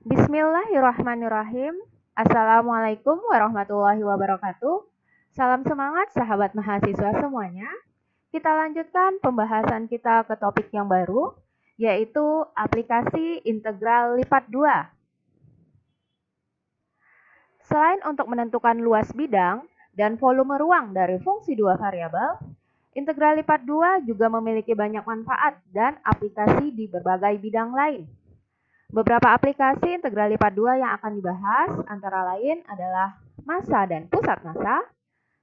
Bismillahirrahmanirrahim. Assalamualaikum warahmatullahi wabarakatuh. Salam semangat sahabat mahasiswa semuanya. Kita lanjutkan pembahasan kita ke topik yang baru, yaitu aplikasi integral lipat 2. Selain untuk menentukan luas bidang dan volume ruang dari fungsi dua variabel, integral lipat 2 juga memiliki banyak manfaat dan aplikasi di berbagai bidang lain. Beberapa aplikasi integral lipat 2 yang akan dibahas antara lain adalah massa dan pusat massa,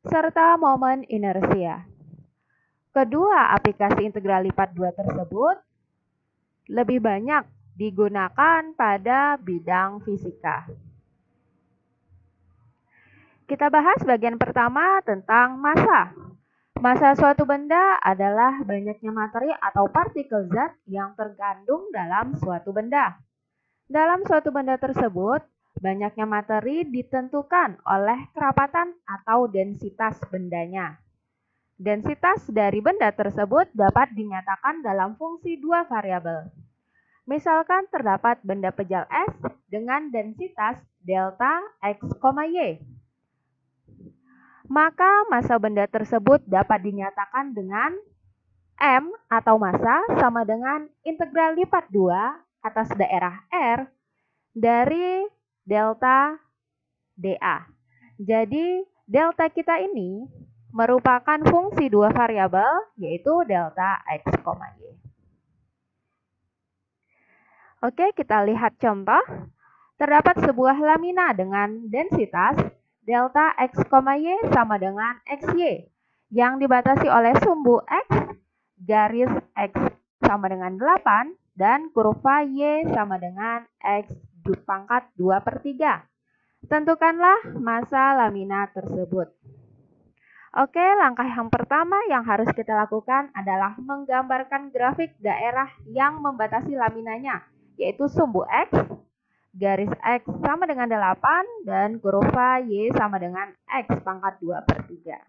serta momen inersia. Kedua aplikasi integral lipat 2 tersebut lebih banyak digunakan pada bidang fisika. Kita bahas bagian pertama tentang massa. Massa suatu benda adalah banyaknya materi atau partikel zat yang terkandung dalam suatu benda. Dalam suatu benda tersebut, banyaknya materi ditentukan oleh kerapatan atau densitas bendanya. Densitas dari benda tersebut dapat dinyatakan dalam fungsi dua variabel. Misalkan terdapat benda pejal S dengan densitas delta X, Y. Maka massa benda tersebut dapat dinyatakan dengan M atau massa sama dengan integral lipat 2 atas daerah R dari delta dA. Jadi delta kita ini merupakan fungsi dua variabel yaitu delta X, Y. Oke, kita lihat contoh. Terdapat sebuah lamina dengan densitas delta X, Y sama dengan XY yang dibatasi oleh sumbu X garis X sama dengan 8 dan kurva Y sama dengan X pangkat 2/3. Tentukanlah massa lamina tersebut. Oke, langkah yang pertama yang harus kita lakukan adalah menggambarkan grafik daerah yang membatasi laminanya, yaitu sumbu X, garis X sama dengan 8, dan kurva Y sama dengan X pangkat 2/3.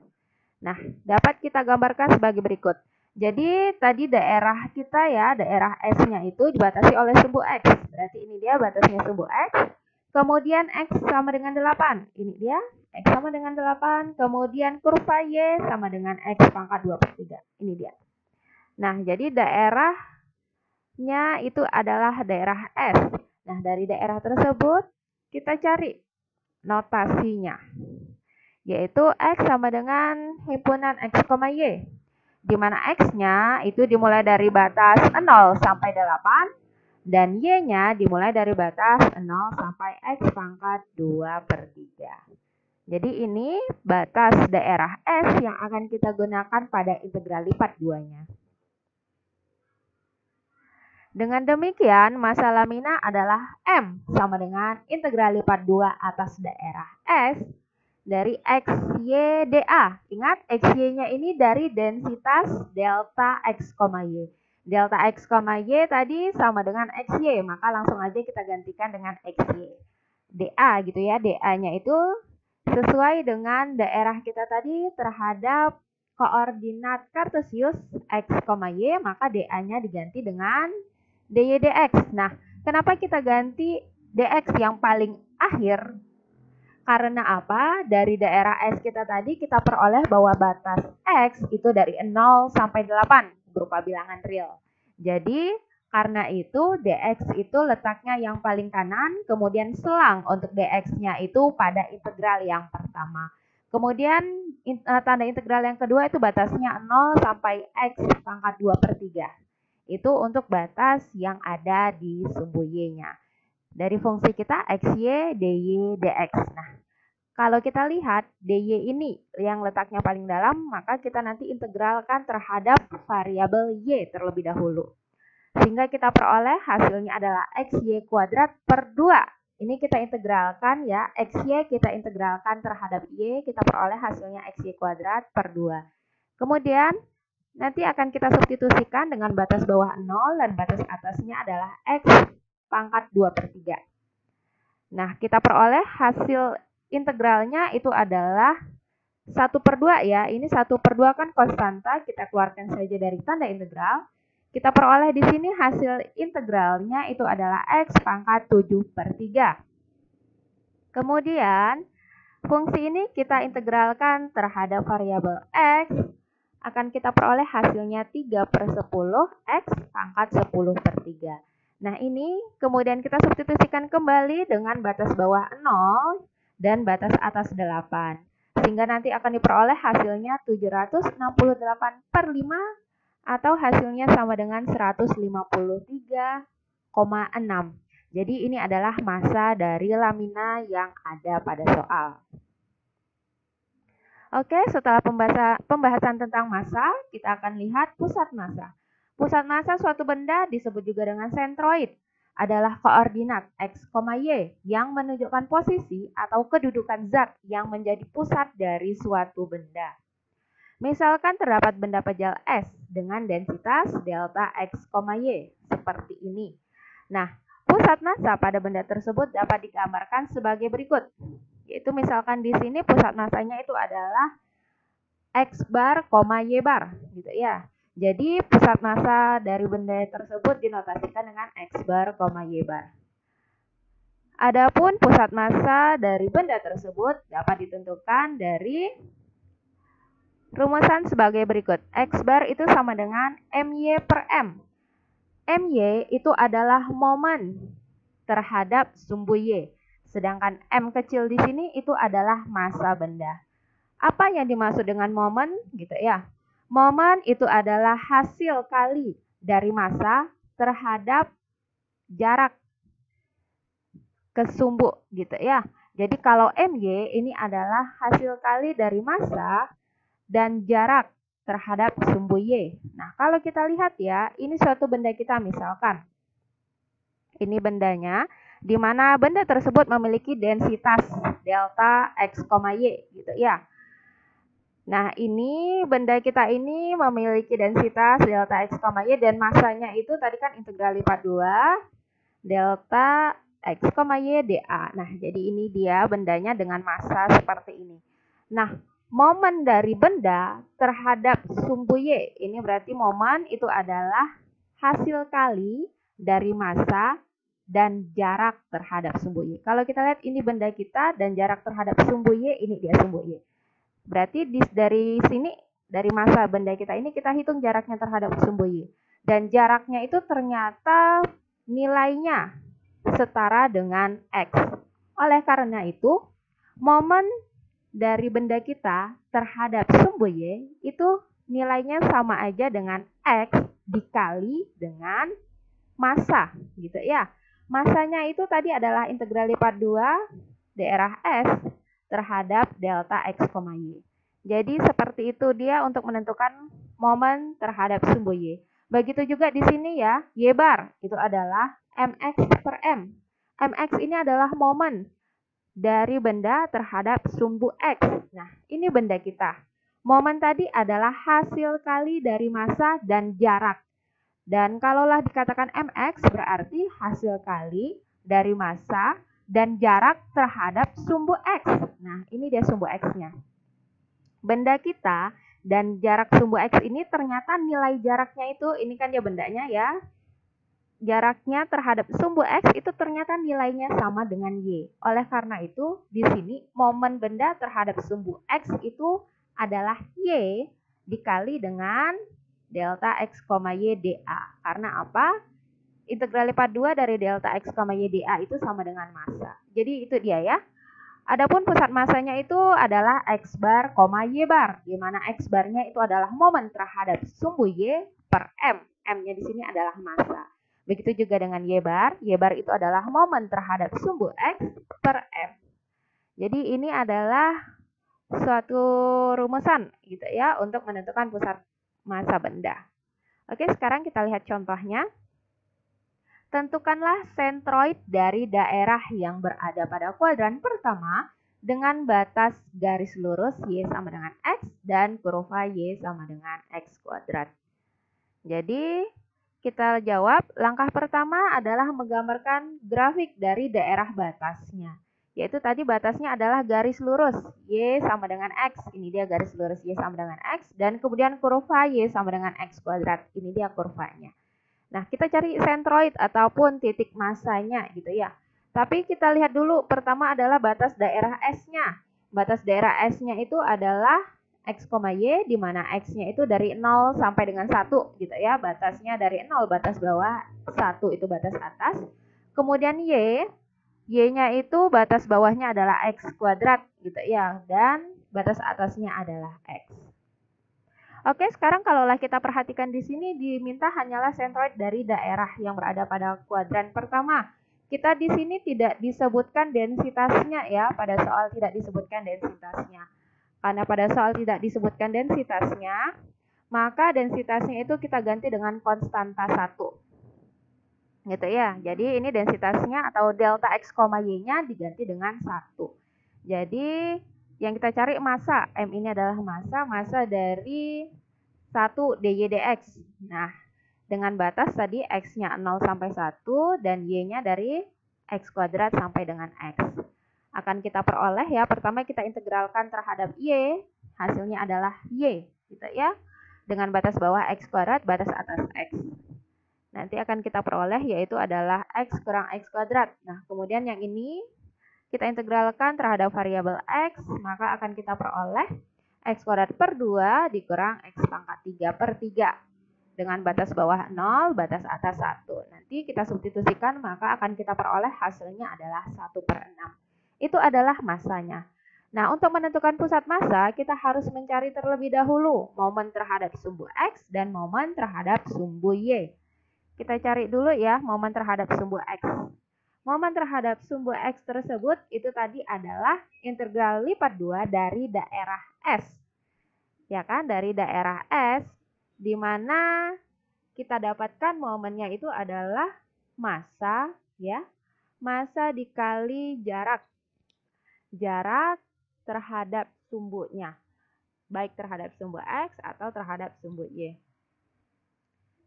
Nah, dapat kita gambarkan sebagai berikut. Jadi tadi daerah kita ya, daerah S-nya itu dibatasi oleh sumbu X. Berarti ini dia batasnya sumbu X. Kemudian X sama dengan 8. Ini dia, X sama dengan 8. Kemudian kurva Y sama dengan X pangkat 2/3. Ini dia. Nah, jadi daerahnya itu adalah daerah S. Nah, dari daerah tersebut kita cari notasinya, yaitu X sama dengan himpunan X, Y, di mana X-nya itu dimulai dari batas 0 sampai 8, dan Y-nya dimulai dari batas 0 sampai X pangkat 2/3. Jadi ini batas daerah S yang akan kita gunakan pada integral lipat 2-nya. Dengan demikian, massa lamina adalah M sama dengan integral lipat 2 atas daerah S dari XY dA. Ingat, XY-nya ini dari densitas delta X, Y. Delta X, Y tadi sama dengan XY, maka langsung aja kita gantikan dengan XY. dA gitu ya, dA-nya itu sesuai dengan daerah kita tadi terhadap koordinat kartesius X, Y, maka dA-nya diganti dengan dy dx. Nah, kenapa kita ganti dx yang paling akhir? Karena apa? Dari daerah S kita tadi kita peroleh bahwa batas X itu dari 0 sampai 8 berupa bilangan real. Jadi, karena itu dx itu letaknya yang paling kanan, kemudian selang untuk dx-nya itu pada integral yang pertama. Kemudian tanda integral yang kedua itu batasnya 0 sampai X pangkat 2/3. Itu untuk batas yang ada di sumbu Y-nya. Dari fungsi kita XY, DY, DX. Nah, kalau kita lihat DY ini yang letaknya paling dalam, maka kita nanti integralkan terhadap variabel Y terlebih dahulu. Sehingga kita peroleh hasilnya adalah XY kuadrat per 2. Ini kita integralkan ya, XY kita integralkan terhadap Y, kita peroleh hasilnya XY kuadrat per 2. Kemudian nanti akan kita substitusikan dengan batas bawah 0 dan batas atasnya adalah X pangkat 2/3. Nah, kita peroleh hasil integralnya itu adalah 1/2 ya. Ini 1/2 kan konstanta, kita keluarkan saja dari tanda integral. Kita peroleh di sini hasil integralnya itu adalah X pangkat 7/3. Kemudian, fungsi ini kita integralkan terhadap variabel X, akan kita peroleh hasilnya 3/10 X pangkat 10/3. Nah, ini kemudian kita substitusikan kembali dengan batas bawah 0 dan batas atas 8. Sehingga nanti akan diperoleh hasilnya 768/5 atau hasilnya sama dengan 153,6. Jadi ini adalah massa dari lamina yang ada pada soal. Oke, setelah pembahasan tentang massa, kita akan lihat pusat massa. Pusat massa suatu benda disebut juga dengan sentroid. Adalah koordinat X, Y yang menunjukkan posisi atau kedudukan zat yang menjadi pusat dari suatu benda. Misalkan terdapat benda pejal S dengan densitas delta X, Y seperti ini. Nah, pusat massa pada benda tersebut dapat digambarkan sebagai berikut. Yaitu misalkan di sini pusat massanya itu adalah X bar, Y bar, gitu ya. Jadi pusat massa dari benda tersebut dinotasikan dengan X bar, Y bar. Adapun pusat massa dari benda tersebut dapat ditentukan dari rumusan sebagai berikut. X bar itu sama dengan MY/M. MY itu adalah momen terhadap sumbu Y. Sedangkan M kecil di sini itu adalah massa benda. Apa yang dimaksud dengan momen? Gitu ya. Momen itu adalah hasil kali dari massa terhadap jarak ke sumbu gitu ya. Jadi kalau MY ini adalah hasil kali dari massa dan jarak terhadap sumbu Y. Nah, kalau kita lihat ya, ini suatu benda kita misalkan. Ini bendanya, di mana benda tersebut memiliki densitas delta X, Y gitu ya. Nah, ini benda kita ini memiliki densitas delta X, Y dan massanya itu tadi kan integral lipat 2 delta X, Y dA. Nah, jadi ini dia bendanya dengan massa seperti ini. Nah, momen dari benda terhadap sumbu Y, ini berarti momen itu adalah hasil kali dari massa dan jarak terhadap sumbu Y. Kalau kita lihat ini benda kita dan jarak terhadap sumbu Y, ini dia sumbu Y. Berarti dari sini, dari massa benda kita ini kita hitung jaraknya terhadap sumbu Y. Dan jaraknya itu ternyata nilainya setara dengan X. Oleh karena itu, momen dari benda kita terhadap sumbu Y itu nilainya sama aja dengan X dikali dengan massa gitu ya. Massanya itu tadi adalah integral lipat 2 daerah S terhadap delta X, Y. Jadi seperti itu dia untuk menentukan momen terhadap sumbu Y. Begitu juga di sini ya, Y bar itu adalah MX/M. MX ini adalah momen dari benda terhadap sumbu X. Nah, ini benda kita. Momen tadi adalah hasil kali dari massa dan jarak. Dan kalaulah dikatakan MX berarti hasil kali dari massa dan jarak terhadap sumbu X. Nah, ini dia sumbu X-nya. Benda kita dan jarak sumbu X ini ternyata nilai jaraknya itu, ini kan dia bendanya ya. Jaraknya terhadap sumbu X itu ternyata nilainya sama dengan Y. Oleh karena itu, di sini momen benda terhadap sumbu X itu adalah Y dikali dengan delta X, Y dA. Karena apa? Integral lipat 2 dari delta X, Y dA itu sama dengan massa. Jadi itu dia ya. Adapun pusat massanya itu adalah X bar, Y bar. Di mana X barnya itu adalah momen terhadap sumbu Y per M. M-nya di sini adalah massa. Begitu juga dengan Y bar. Y bar itu adalah momen terhadap sumbu X per M. Jadi ini adalah suatu rumusan gitu ya untuk menentukan pusat massa benda. Oke, sekarang kita lihat contohnya. Tentukanlah sentroid dari daerah yang berada pada kuadran pertama dengan batas garis lurus Y sama dengan X dan kurva Y sama dengan X kuadrat. Jadi, kita jawab, langkah pertama adalah menggambarkan grafik dari daerah batasnya. Yaitu tadi batasnya adalah garis lurus Y sama dengan X. Ini dia garis lurus Y sama dengan X. Dan kemudian kurva Y sama dengan X kuadrat. Ini dia kurvanya. Nah, kita cari sentroid ataupun titik masanya gitu ya. Tapi kita lihat dulu, pertama adalah batas daerah S-nya. Batas daerah S-nya itu adalah X, Y, di mana X-nya itu dari 0 sampai dengan 1 gitu ya. Batasnya dari 0, batas bawah, 1 itu batas atas. Kemudian Y-nya itu batas bawahnya adalah X kuadrat gitu ya. Dan batas atasnya adalah X. Oke, sekarang kalaulah kita perhatikan di sini diminta hanyalah sentroid dari daerah yang berada pada kuadran pertama. Kita di sini tidak disebutkan densitasnya ya, pada soal tidak disebutkan densitasnya. Karena pada soal tidak disebutkan densitasnya, maka densitasnya itu kita ganti dengan konstanta 1. Gitu ya. Jadi ini densitasnya atau delta X, Y-nya diganti dengan 1. Jadi yang kita cari massa, M ini adalah massa dari 1 dy dx. Nah, dengan batas tadi X-nya 0 sampai 1 dan Y-nya dari X kuadrat sampai dengan X. Akan kita peroleh ya, pertama kita integralkan terhadap Y, hasilnya adalah Y, gitu ya. Dengan batas bawah X kuadrat, batas atas X. Nanti akan kita peroleh yaitu adalah X kurang X kuadrat. Nah, kemudian yang ini kita integralkan terhadap variabel X, maka akan kita peroleh X kuadrat per 2 dikurang X pangkat 3 per 3. Dengan batas bawah 0, batas atas 1. Nanti kita substitusikan, maka akan kita peroleh hasilnya adalah 1 per 6. Itu adalah massanya. Nah, untuk menentukan pusat massa, kita harus mencari terlebih dahulu momen terhadap sumbu X dan momen terhadap sumbu Y. Kita cari dulu ya momen terhadap sumbu X. Momen terhadap sumbu X tersebut itu tadi adalah integral lipat 2 dari daerah S. Ya kan, dari daerah S, di mana kita dapatkan momennya itu adalah massa ya. Massa dikali jarak. Jarak terhadap sumbunya. Baik terhadap sumbu X atau terhadap sumbu Y.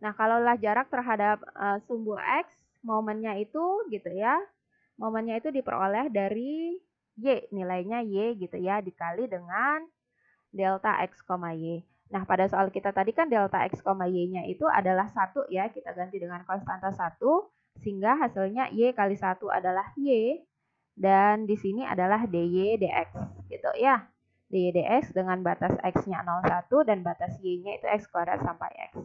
Nah, kalaulah jarak terhadap sumbu X, momennya itu gitu ya. Momennya itu diperoleh dari Y, nilainya Y gitu ya, dikali dengan delta X, Y. Nah, pada soal kita tadi kan delta X, Y-nya itu adalah 1 ya, kita ganti dengan konstanta 1, sehingga hasilnya Y kali 1 adalah Y, dan di sini adalah dy dx gitu ya. Dy dx dengan batas X-nya 0,1 dan batas Y-nya itu X kuadrat sampai X.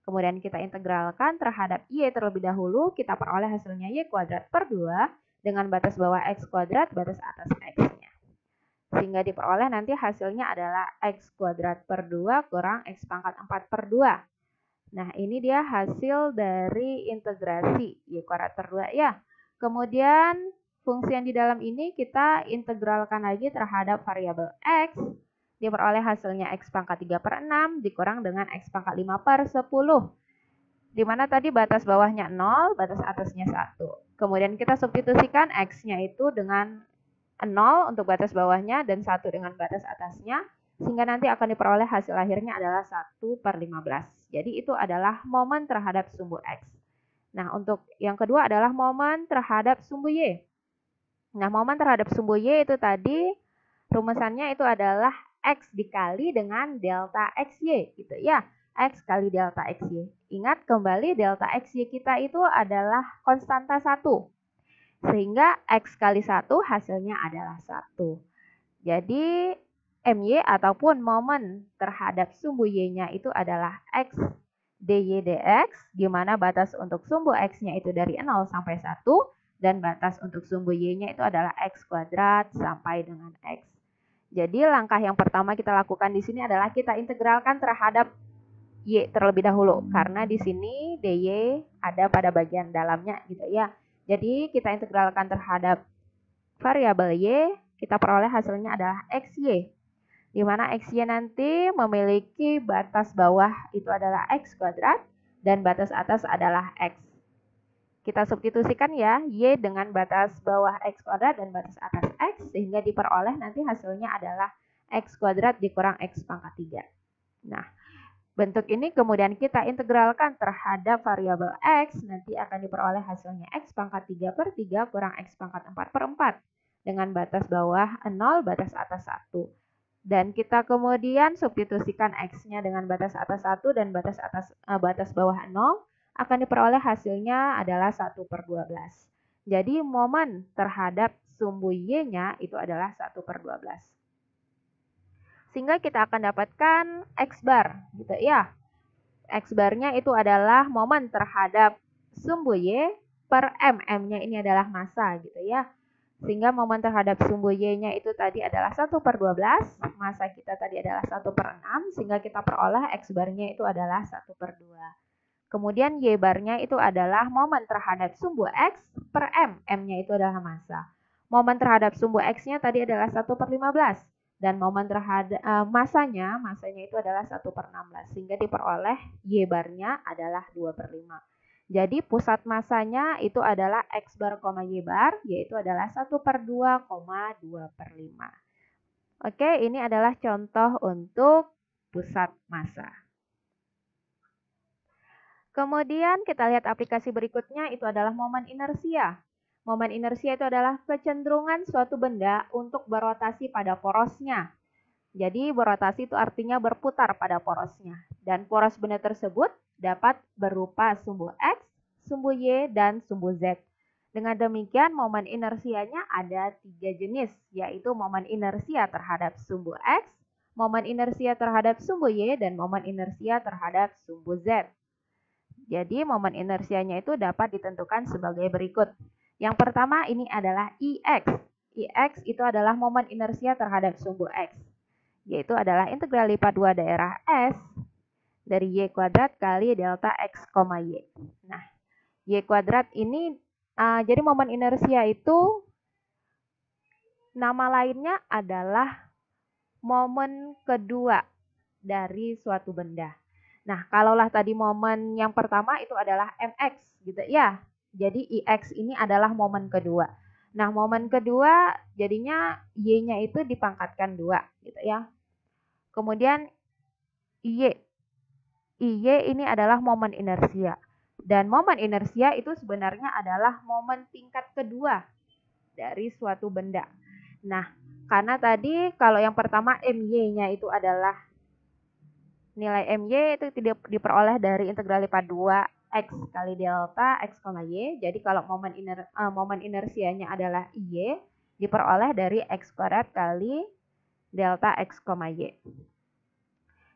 Kemudian kita integralkan terhadap Y terlebih dahulu, kita peroleh hasilnya Y kuadrat per 2 dengan batas bawah X kuadrat, batas atas X-nya. Sehingga diperoleh nanti hasilnya adalah X kuadrat per 2 kurang X pangkat 4 per 2. Nah, ini dia hasil dari integrasi Y kuadrat per 2 ya. Kemudian fungsi yang di dalam ini kita integralkan lagi terhadap variabel X. Diperoleh hasilnya X pangkat 3 per 6 dikurang dengan X pangkat 5 per 10. Dimana tadi batas bawahnya 0, batas atasnya 1. Kemudian kita substitusikan X-nya itu dengan 0 untuk batas bawahnya dan 1 dengan batas atasnya. Sehingga nanti akan diperoleh hasil akhirnya adalah 1 per 15. Jadi itu adalah momen terhadap sumbu X. Nah, untuk yang kedua adalah momen terhadap sumbu Y. Nah, momen terhadap sumbu Y itu tadi rumusannya itu adalah X dikali dengan delta XY gitu ya. X kali delta XY. Ingat kembali delta XY kita itu adalah konstanta 1. Sehingga X kali 1 hasilnya adalah 1. Jadi MY ataupun momen terhadap sumbu Y-nya itu adalah X dy dx, di mana batas untuk sumbu X-nya itu dari 0 sampai 1, dan batas untuk sumbu Y-nya itu adalah X kuadrat sampai dengan X. Jadi langkah yang pertama kita lakukan di sini adalah kita integralkan terhadap Y terlebih dahulu, karena di sini dy ada pada bagian dalamnya gitu ya. Jadi kita integralkan terhadap variabel Y, kita peroleh hasilnya adalah XY. Di mana XY nanti memiliki batas bawah itu adalah X kuadrat dan batas atas adalah X. Kita substitusikan ya, Y dengan batas bawah X kuadrat dan batas atas X, sehingga diperoleh nanti hasilnya adalah X kuadrat dikurang X pangkat 3. Nah, bentuk ini kemudian kita integralkan terhadap variabel X, nanti akan diperoleh hasilnya X pangkat 3 per 3 kurang X pangkat 4 per 4. Dengan batas bawah 0, batas atas 1. Dan kita kemudian substitusikan X-nya dengan batas atas 1 dan batas bawah 0, akan diperoleh hasilnya adalah 1/12. Jadi momen terhadap sumbu Y-nya itu adalah 1/12. Sehingga kita akan dapatkan X bar gitu ya. X barnya itu adalah momen terhadap sumbu Y per M. M-nya ini adalah massa gitu ya. Sehingga momen terhadap sumbu Y-nya itu tadi adalah 1/12. Massa kita tadi adalah 1/6. Sehingga kita peroleh X barnya itu adalah 1/2. Kemudian Y barnya itu adalah momen terhadap sumbu X per M. M-nya itu adalah massa. Momen terhadap sumbu X-nya tadi adalah 1/15. Dan momen terhadap massanya itu adalah 1/16. Sehingga diperoleh Y barnya adalah 2/5. Jadi pusat massanya itu adalah X bar, Y bar, yaitu adalah 1/2, 2/5. Oke, ini adalah contoh untuk pusat massa. Kemudian kita lihat aplikasi berikutnya, itu adalah momen inersia. Momen inersia itu adalah kecenderungan suatu benda untuk berotasi pada porosnya. Jadi berotasi itu artinya berputar pada porosnya. Dan poros benda tersebut dapat berupa sumbu X, sumbu Y, dan sumbu Z. Dengan demikian momen inersianya ada 3 jenis, yaitu momen inersia terhadap sumbu X, momen inersia terhadap sumbu Y, dan momen inersia terhadap sumbu Z. Jadi momen inersianya itu dapat ditentukan sebagai berikut. Yang pertama ini adalah IX. IX itu adalah momen inersia terhadap sumbu X, yaitu adalah integral lipat 2 daerah S dari Y kuadrat kali delta X, Y. Nah, Y kuadrat ini, jadi momen inersia itu nama lainnya adalah momen kedua dari suatu benda. Nah, kalaulah tadi momen yang pertama itu adalah MX gitu ya. Jadi IX ini adalah momen kedua. Nah, momen kedua jadinya Y-nya itu dipangkatkan 2 gitu ya. Kemudian IY. IY ini adalah momen inersia. Dan momen inersia itu sebenarnya adalah momen tingkat kedua dari suatu benda. Nah, karena tadi kalau yang pertama MY-nya itu adalah nilai MY itu tidak diperoleh dari integral lipat 2 X kali delta X, Y. Jadi kalau momen inersianya adalah IY, diperoleh dari X kuadrat kali delta X, Y.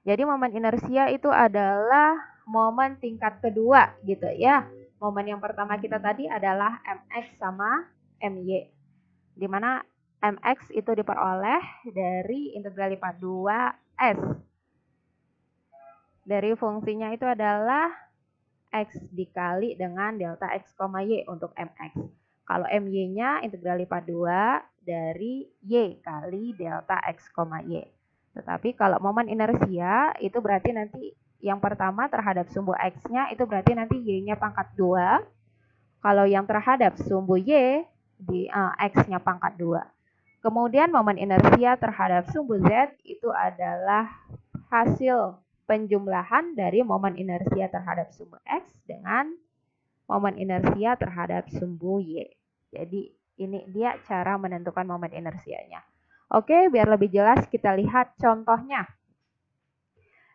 Jadi momen inersia itu adalah momen tingkat kedua gitu ya. Momen yang pertama kita tadi adalah MX sama MY. Di mana MX itu diperoleh dari integral lipat 2 S. Dari fungsinya itu adalah X dikali dengan delta X, Y untuk MX. Kalau MY-nya integral lipat 2 dari Y kali delta X, Y. Tetapi kalau momen inersia itu berarti nanti yang pertama terhadap sumbu X-nya itu berarti nanti Y-nya pangkat 2. Kalau yang terhadap sumbu Y di X-nya pangkat 2. Kemudian momen inersia terhadap sumbu Z itu adalah hasil penjumlahan dari momen inersia terhadap sumbu X dengan momen inersia terhadap sumbu Y. Jadi ini dia cara menentukan momen inersianya. Oke, biar lebih jelas kita lihat contohnya.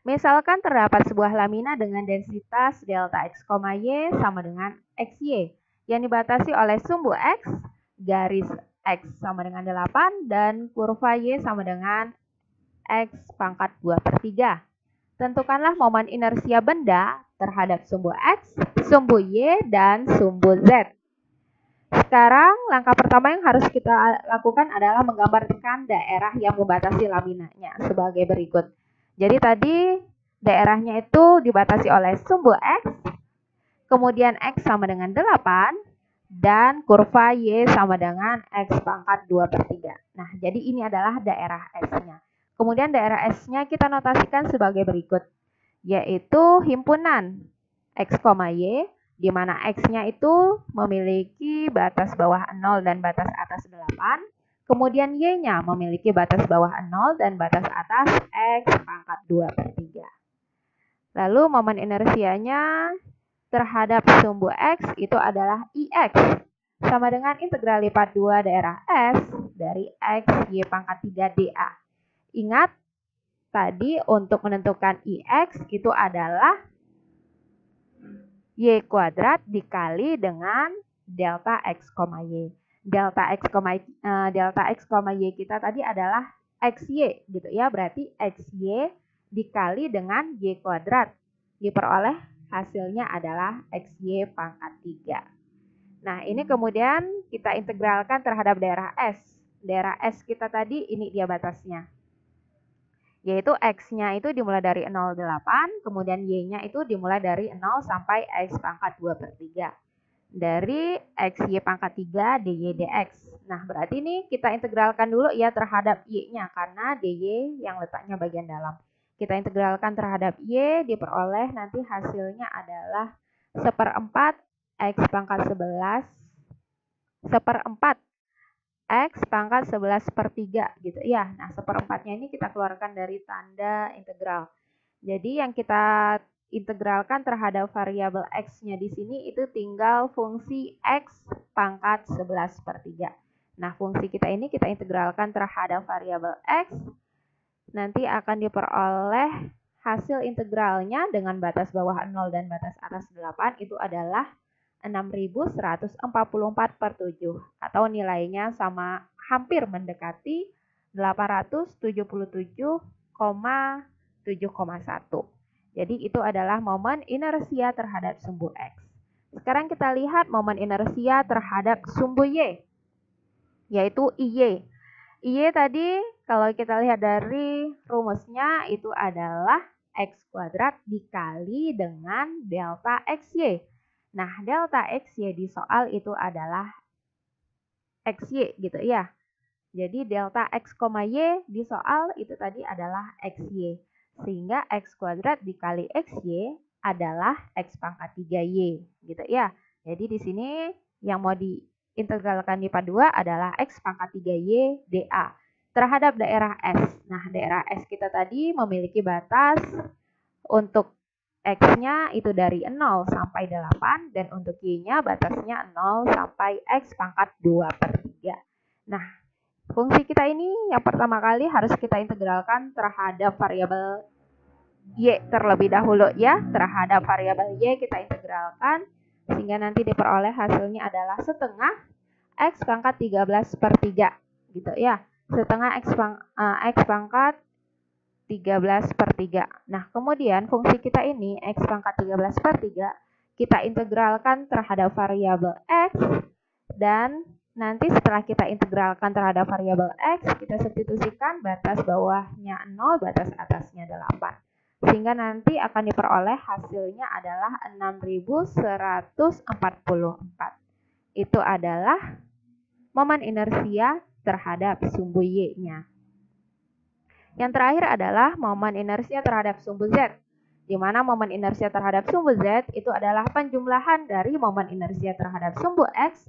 Misalkan terdapat sebuah lamina dengan densitas delta X, Y sama dengan XY yang dibatasi oleh sumbu X, garis X sama dengan 8, dan kurva Y sama dengan X pangkat 2/3. Tentukanlah momen inersia benda terhadap sumbu X, sumbu Y, dan sumbu Z. Sekarang langkah pertama yang harus kita lakukan adalah menggambarkan daerah yang membatasi laminanya sebagai berikut. Jadi tadi daerahnya itu dibatasi oleh sumbu X, kemudian X sama dengan 8, dan kurva Y sama dengan X pangkat 2/3. Nah, jadi ini adalah daerah S-nya. Kemudian daerah S-nya kita notasikan sebagai berikut, yaitu himpunan X, Y, di mana X-nya itu memiliki batas bawah 0 dan batas atas 8. Kemudian Y-nya memiliki batas bawah 0 dan batas atas X pangkat 2/3. Lalu momen inersianya terhadap sumbu X itu adalah IX. Sama dengan integral lipat 2 daerah S dari X Y pangkat 3 dA. Ingat, tadi untuk menentukan IX itu adalah Y kuadrat dikali dengan delta X, Y. Delta X, Y kita tadi adalah XY gitu ya. Berarti XY dikali dengan Y kuadrat. Diperoleh hasilnya adalah XY pangkat 3. Nah, ini kemudian kita integralkan terhadap daerah S. Daerah S kita tadi, ini dia batasnya. Yaitu X-nya itu dimulai dari 0,8, kemudian Y-nya itu dimulai dari 0 sampai X pangkat 2/3. Dari XY pangkat 3 DY dx. Nah, berarti ini kita integralkan dulu ya terhadap Y-nya, karena DY yang letaknya bagian dalam. Kita integralkan terhadap Y, diperoleh nanti hasilnya adalah 1/4 X pangkat 11, 1/4 X pangkat 11/3 gitu ya. Nah, 1/4-nya ini kita keluarkan dari tanda integral. Jadi yang kita integralkan terhadap variabel X-nya di sini itu tinggal fungsi X pangkat 11/3. Nah, fungsi kita ini kita integralkan terhadap variabel X. Nanti akan diperoleh hasil integralnya dengan batas bawah 0 dan batas atas 8 itu adalah 6.144/7 atau nilainya sama hampir mendekati 877,7,1. Jadi itu adalah momen inersia terhadap sumbu X. Sekarang kita lihat momen inersia terhadap sumbu Y, yaitu IY. IY tadi kalau kita lihat dari rumusnya itu adalah X kuadrat dikali dengan delta XY. Nah, delta XY di soal itu adalah XY gitu ya. Jadi delta X, Y di soal itu tadi adalah XY. Sehingga X kuadrat dikali XY adalah X pangkat 3Y gitu ya. Jadi di sini yang mau diintegralkan di IPA 2 adalah X pangkat 3Y dA terhadap daerah S. Nah, daerah S kita tadi memiliki batas untuk X-nya itu dari 0 sampai 8 dan untuk Y-nya batasnya 0 sampai X pangkat 2/3. Nah, fungsi kita ini yang pertama kali harus kita integralkan terhadap variabel Y terlebih dahulu ya. Terhadap variabel Y kita integralkan sehingga nanti diperoleh hasilnya adalah setengah X pangkat 13/3 gitu ya. Setengah X pangkat 13/3. Nah, kemudian fungsi kita ini X pangkat 13/3 kita integralkan terhadap variabel X dan nanti setelah kita integralkan terhadap variabel X, kita substitusikan batas bawahnya 0, batas atasnya 8. Sehingga nanti akan diperoleh hasilnya adalah 6.144. Itu adalah momen inersia terhadap sumbu Y-nya. Yang terakhir adalah momen inersia terhadap sumbu Z, di mana momen inersia terhadap sumbu Z itu adalah penjumlahan dari momen inersia terhadap sumbu X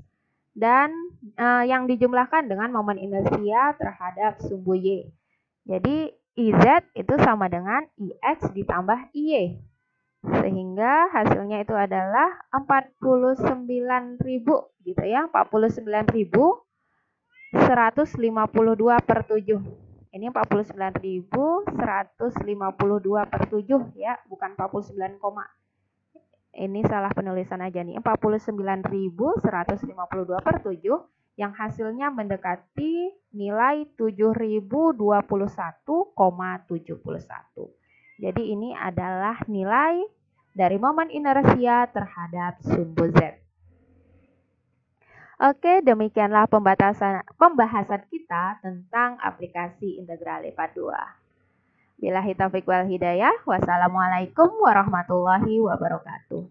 dan yang dijumlahkan dengan momen inersia terhadap sumbu Y. Jadi IZ itu sama dengan IX ditambah IY. Sehingga hasilnya itu adalah 49.000 gitu ya, 49.152/7. Ini 49.152/7 ya, bukan 49, ini salah penulisan aja nih. 49.152/7 yang hasilnya mendekati nilai 7.021,71. Jadi ini adalah nilai dari momen inersia terhadap sumbu Z. Oke, demikianlah pembahasan kita tentang aplikasi integral IPA 2. Billahi taufiq wal hidayah. Wassalamualaikum warahmatullahi wabarakatuh.